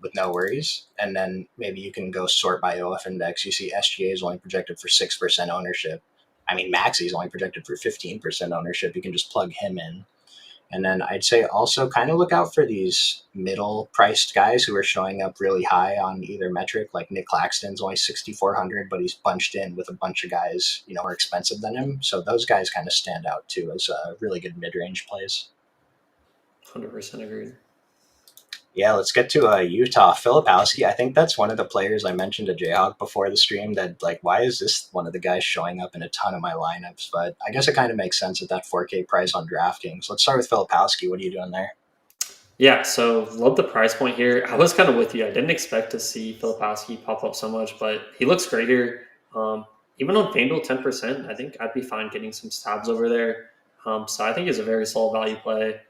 with no worries. And then maybe you can go sort by OF index. You see SGA is only projected for 6% ownership. Maxey is only projected for 15% ownership. You can just plug him in. And then I'd say also kind of look out for these middle priced guys who are showing up really high on either metric. Like Nick Claxton's only 6,400, but he's bunched in with a bunch of guys, more expensive than him. So those guys kind of stand out too as really good mid range plays. 100% agreed. Yeah, let's get to Utah. Filipowski, I think that's one of the players I mentioned to Jayhawk before the stream that, like, why is this one of the guys showing up in a ton of my lineups? But I guess it kind of makes sense at that 4K price on DraftKings. Let's start with Filipowski. What are you doing there? Yeah, so love the price point here. I was kind of with you. I didn't expect to see Filipowski pop up so much, but he looks great here. Even on FanDuel 10%, I think I'd be fine getting some stabs over there. So I think he's a very solid value play.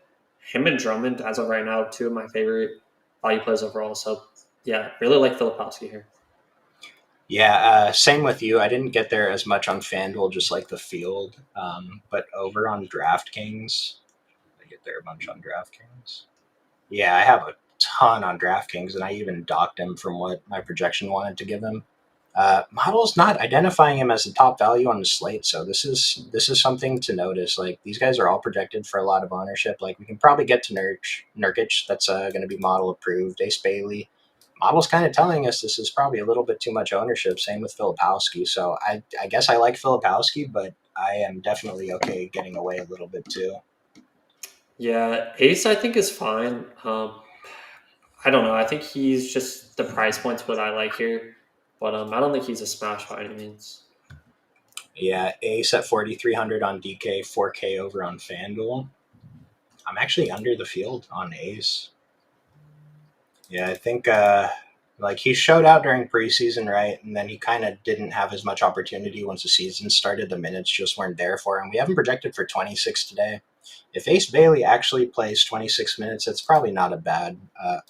Him and Drummond, as of right now, two of my favorite value plays overall. So yeah, really like Filipowski here. Yeah, same with you. I didn't get there as much on FanDuel, just like the field. But over on DraftKings, I get there a bunch on DraftKings. Yeah, I have a ton on DraftKings, and I even docked him from what my projection wanted to give him. Model's not identifying him as a top value on the slate, so this is something to notice. Like, these guys are all projected for a lot of ownership. Like, we can probably get to Nurkic, that's going to be model approved. Ace Bailey, model's kind of telling us this is probably a little bit too much ownership. Same with Filipowski. So I guess I like Filipowski, but I am definitely okay getting away a little bit too. Yeah, Ace I think is fine. I don't know. I think he's just the price point's what I like here, but I don't think he's a smash by any means. Yeah, Ace at 4,300 on DK, 4K over on FanDuel. I'm actually under the field on Ace. Yeah, I think like he showed out during preseason, right? And then he kind of didn't have as much opportunity once the season started. The minutes just weren't there for him. We haven't projected for 26 today. If Ace Bailey actually plays 26 minutes, it's probably not a bad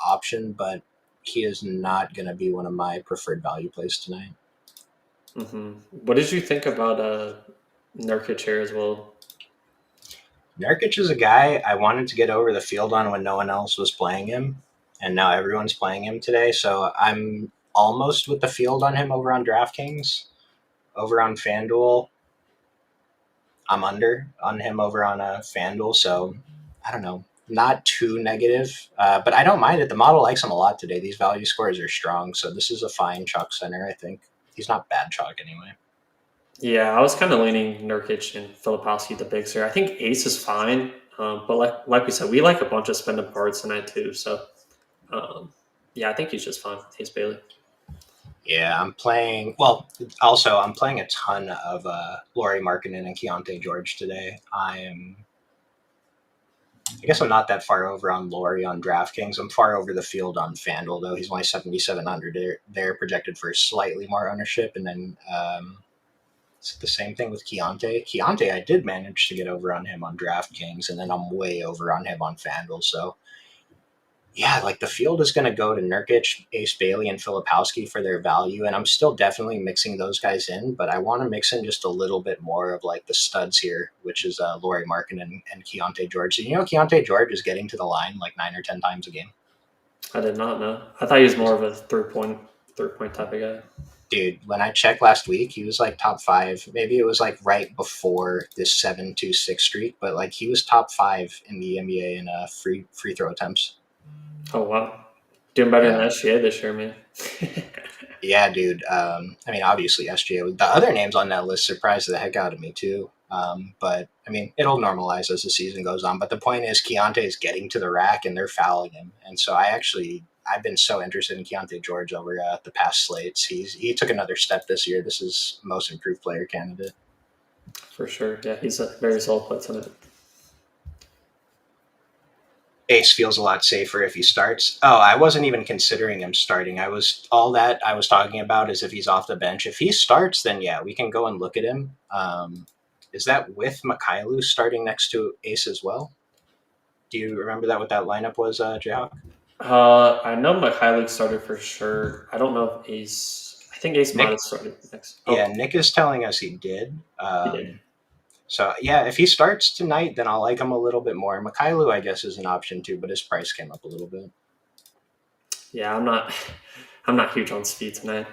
option, but he is not going to be one of my preferred value plays tonight. Mm-hmm. What did you think about Nurkic here as well? Nurkic is a guy I wanted to get over the field on when no one else was playing him, and now everyone's playing him today. So I'm almost with the field on him over on DraftKings. Over on FanDuel, I'm under on him over on FanDuel. So I don't know, not too negative, but I don't mind it. The model likes him a lot today. These value scores are strong, so this is a fine chalk center. I think he's not bad chalk anyway. Yeah, I was kind of leaning Nurkic and Filipowski the bigs here. I think Ace is fine, but like we said, we like a bunch of spending parts tonight too. So yeah, I think he's just fine. Ace Bailey. Yeah, I'm playing. Well, also I'm playing a ton of Lauri Markkanen and Keontae George today. I guess I'm not that far over on Lauri on DraftKings. I'm far over the field on FanDuel, though. He's only 7,700. They're projected for slightly more ownership. And then it's the same thing with Keontae. Keontae, I did manage to get over on him on DraftKings, and then I'm way over on him on FanDuel. So, yeah, like the field is going to go to Nurkic, Ace Bailey, and Filipowski for their value. And I'm still definitely mixing those guys in, but I want to mix in just a little bit more of like the studs here, which is Lauri Markkanen and Keontae George. So, Keontae George is getting to the line like 9 or 10 times a game. I did not know. I thought he was more of a third point type of guy. Dude, when I checked last week, he was like top 5. Maybe it was like right before this 7-2-6 streak, but like he was top 5 in the NBA in free throw attempts. Oh wow, doing better than SGA this year, man. Yeah, dude. I mean, obviously SGA. The other names on that list surprised the heck out of me too. But I mean, it'll normalize as the season goes on. But the point is, Keontae is getting to the rack and they're fouling him, and so I've been so interested in Keontae George over the past slates. He took another step this year. This is most improved player candidate. For sure. Yeah, he's a very solid player tonight. Ace feels a lot safer if he starts. Oh, I wasn't even considering him starting. All that I was talking about is if he's off the bench. If he starts, then yeah, we can go and look at him. Is that with Mikhailu starting next to Ace as well? Do you remember what that lineup was, Jayhawk? I know Mikhailu started for sure. I don't know if Ace. I think Ace might have started next. Oh. Yeah, Nick is telling us he did. He did. So, yeah, if he starts tonight, then I'll like him a little bit more. Mikhailu, I guess, is an option too, but his price came up a little bit. Yeah, I'm not huge on speed tonight.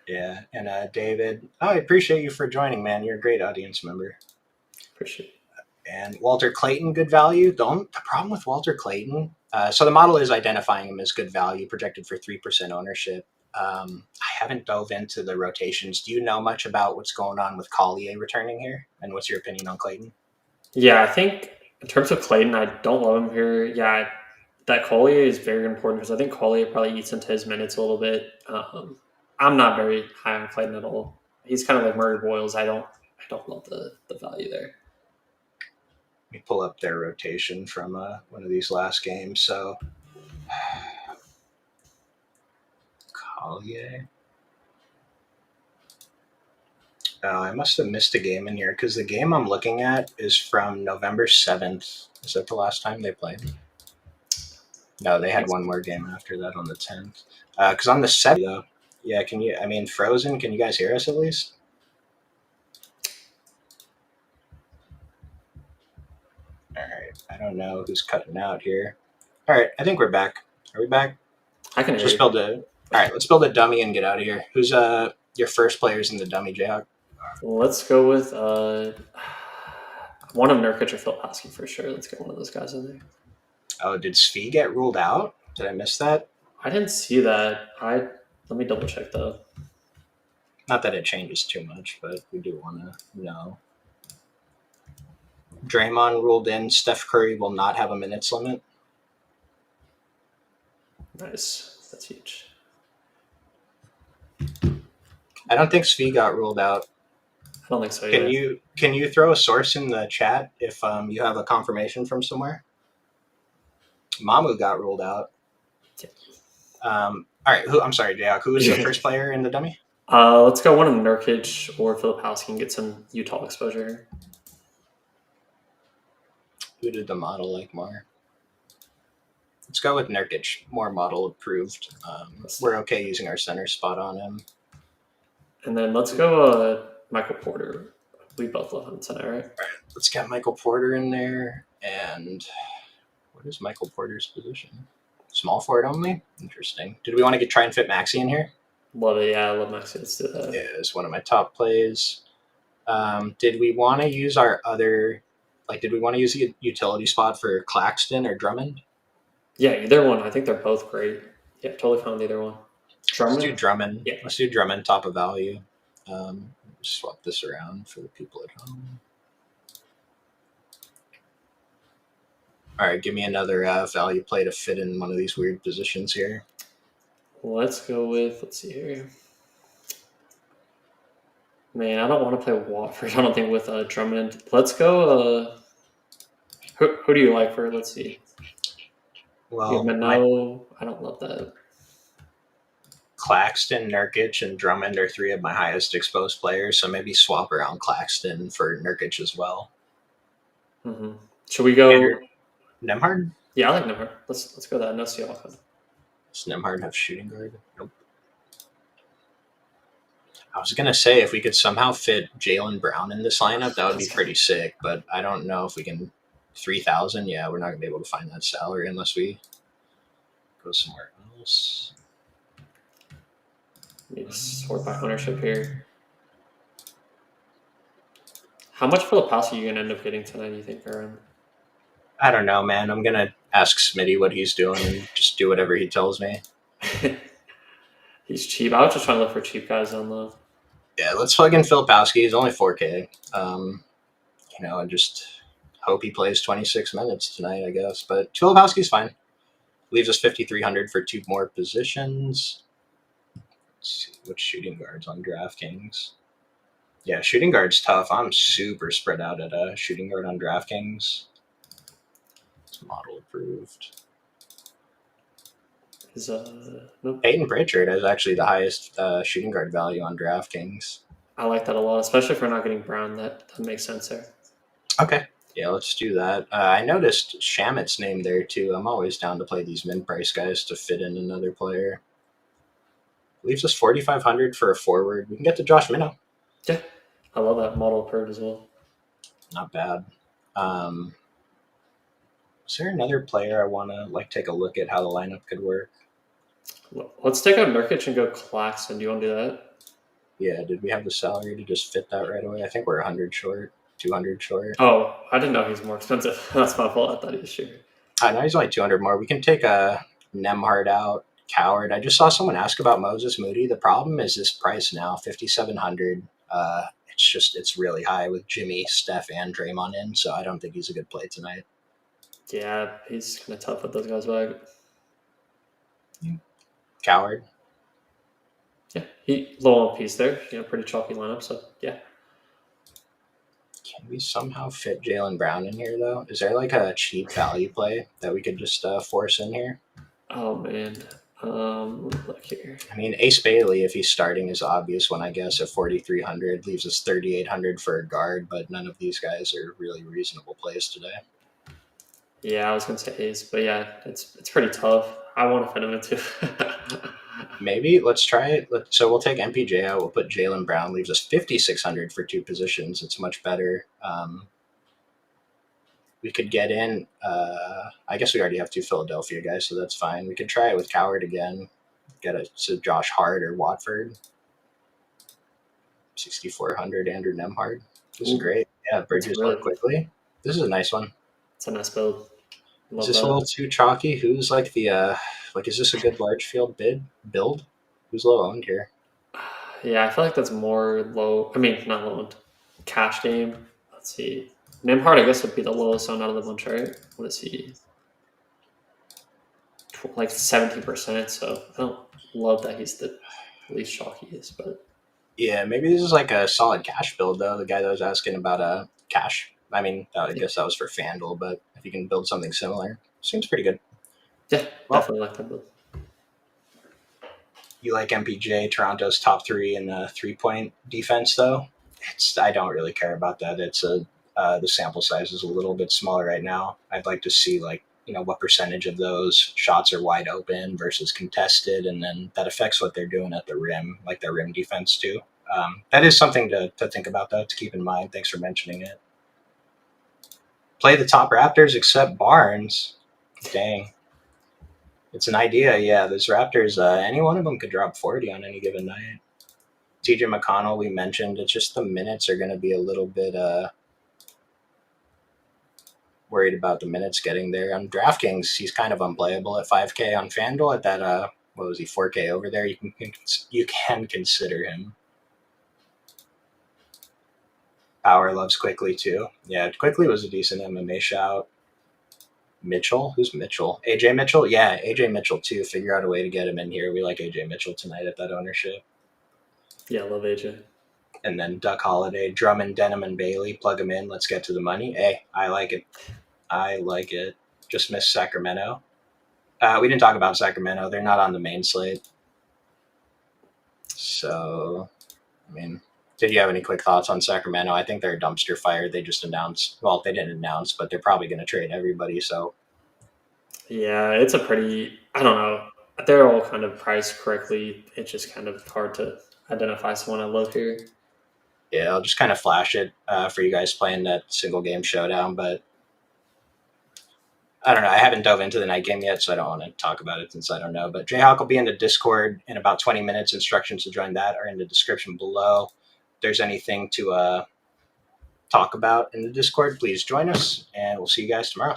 Yeah, and David, I appreciate you for joining, man. You're a great audience member. Appreciate it. And Walter Clayton, good value. The problem with Walter Clayton, so the model is identifying him as good value, projected for 3% ownership. I haven't dove into the rotations. Do you know much about what's going on with Collier returning here? And what's your opinion on Clayton? Yeah, I think in terms of Clayton, I don't love him here. Yeah, that Collier is very important because I think Collier probably eats into his minutes a little bit. I'm not very high on Clayton at all. He's kind of like Murray Boyles. I don't love the value there. Let me pull up their rotation from one of these last games. So Collier. Oh, I must have missed a game in here because the game I'm looking at is from November 7th. Is that the last time they played? No, they had one more game after that on the 10th. Because on the 7th, yeah, Frozen, can you guys hear us at least? All right, I don't know who's cutting out here. All right, I think we're back. Are we back? I can hear Just you. build a. All right, let's build a dummy and get out of here. Who's your first players in the dummy, Jayhawk? Let's go with one of Nurkic or Filipowski for sure. Let's get one of those guys in there. Oh, did Svi get ruled out? Did I miss that? I didn't see that. Let me double check though. Not that it changes too much, but we do want to know. Draymond ruled in. Steph Curry will not have a minutes limit. Nice. That's huge. I don't think Svi got ruled out. I don't think so either. Can you throw a source in the chat if you have a confirmation from somewhere? Mamu got ruled out. All right, I'm sorry, Jayhawk. Who was the first player in the dummy? Let's go one of Nurkic or Filipowski and get some Utah exposure. Who did the model like more? Let's go with Nurkic. More model approved. We're okay using our center spot on him. And then let's go Michael Porter. We both love him tonight, right? All right, let's get Michael Porter in there. And what is Michael Porter's position? Small forward only? Interesting. Did we want to try and fit Maxey in here? Love it. Yeah, I love Maxey. Let's do that. Yeah, it's one of my top plays. Did we want to use our other, did we want to use a utility spot for Claxton or Drummond? Yeah, either one. I think they're both great. Yeah, totally fine with either one. Drummond? Let's do Drummond. Yeah. Let's do Drummond, top of value. Swap this around for the people at home. All right, give me another value play to fit in one of these weird positions here. Let's go with, let's see here. Man, I don't want to play Watford, I don't think, with Drummond. Let's go, who do you like for, let's see. Well, I don't love that. Claxton, Nurkic, and Drummond are three of my highest exposed players, so maybe swap around Claxton for Nurkic as well. Mm-hmm. Should we go Nembhard? Yeah, I like Nembhard. Let's go that. No Siakam. Does Nembhard have shooting guard? Nope. I was gonna say if we could somehow fit Jaylen Brown in this lineup, that would be pretty sick. But I don't know if we can. 3,000. Yeah, we're not gonna be able to find that salary unless we go somewhere else. Need to sort by ownership here. How much Filipowski are you gonna end up getting tonight? Do you think, Aaron? I don't know, man. I'm gonna ask Smitty what he's doing and just do whatever he tells me. He's cheap. I was just trying to look for cheap guys on the. Yeah, let's plug in Filipowski. He's only 4K. I just hope he plays 26 minutes tonight, I guess. But Filipowski's fine. Leaves us 5,300 for two more positions. Let's see what shooting guards on DraftKings. Yeah, shooting guard's tough. I'm super spread out at a shooting guard on DraftKings. It's model approved. Nope. Peyton Pritchard has actually the highest shooting guard value on DraftKings. I like that a lot, especially if we're not getting Brown. That makes sense there. Okay. Yeah, let's do that. I noticed Shamit's name there too. I'm always down to play these mid-price guys to fit in another player. Leaves us 4,500 for a forward. We can get to Josh Minnow. Yeah, I love that model approved as well. Not bad. Is there another player I want to take a look at how the lineup could work? Let's take out Nurkic and go Claxton. Do you want to do that? Yeah, did we have the salary to just fit that right away? I think we're 100 short. 200 short. Oh, I didn't know he was more expensive. That's my fault. I thought he was cheaper. I know he's only 200 more. We can take a Nemhard out. Coward. I just saw someone ask about Moses Moody. The problem is this price now, 5,700. It's really high with Jimmy, Steph, and Draymond in, so I don't think he's a good play tonight. Yeah, he's kind of tough with those guys back. Coward. Yeah, he low on piece there. Pretty chalky lineup. So yeah. Can we somehow fit Jaylen Brown in here though? Is there like a cheap value play that we could just force in here? Oh man. Look here. I mean, Ace Bailey, if he's starting, is obvious one, I guess, at 4,300. Leaves us 3,800 for a guard, but none of these guys are really reasonable plays today. Yeah, I was gonna say Ace, but yeah, it's pretty tough. I want to fit him into. Maybe let's try it. So we'll take MPJ out. We'll put Jaylen Brown. Leaves us 5,600 for two positions. It's much better. We could get in. I guess we already have two Philadelphia guys, so that's fine. We could try it with Coward again. Get it to Josh Hart or Watford. 6,400 Andrew Nemhard. This is great. Yeah, Bridges really quickly. This is a nice one. It's a nice build. Is this a little too chalky? Who's like the is this a good large field build? Who's low owned here? Yeah, I feel like that's more low. I mean, not low owned. Cash game. Let's see. Nemhard, I guess, would be the lowest owned out of the bunch, right? What is he? Like 17%. So I don't love that he's the least chalkiest, but yeah, maybe this is like a solid cash build though. The guy that was asking about cash. I mean, I guess that was for FanDuel, but if you can build something similar, seems pretty good. Yeah, definitely like that build. You like MPJ, Toronto's top 3 in the 3-point defense, though? I don't really care about that. It's the sample size is a little bit smaller right now. I'd like to see what percentage of those shots are wide open versus contested, and then that affects what they're doing at the rim, like their rim defense too. That is something to think about, though, to keep in mind. Thanks for mentioning it. Play the top Raptors except Barnes. Dang. It's an idea, yeah. Those Raptors, any one of them could drop 40 on any given night. TJ McConnell, we mentioned, it's just the minutes are going to be a little bit worried about the minutes getting there. On DraftKings, he's kind of unplayable at 5K. On FanDuel at that, 4K over there, you can consider him. Power loves Quickly too. Yeah, Quickly was a decent MMA shout. Mitchell? Who's Mitchell? AJ Mitchell? Yeah, AJ Mitchell too. Figure out a way to get him in here. We like AJ Mitchell tonight at that ownership. Yeah, I love AJ. And then Duck Holiday, Drummond, Denham, and Bailey. Plug them in. Let's get to the money. Hey, I like it. Just missed Sacramento. We didn't talk about Sacramento. They're not on the main slate. So, I mean, did you have any quick thoughts on Sacramento? I think they're a dumpster fire. They just announced. Well, they didn't announce, but they're probably going to trade everybody. So, yeah, it's a pretty. I don't know. They're all kind of priced correctly. It's just kind of hard to identify someone I love here. Yeah, I'll just kind of flash it for you guys playing that single game showdown, but I don't know. I haven't dove into the night game yet, so I don't want to talk about it since I don't know. But Jayhawk will be in the Discord in about 20 minutes. Instructions to join that are in the description below. If there's anything to talk about in the Discord, please join us, and we'll see you guys tomorrow.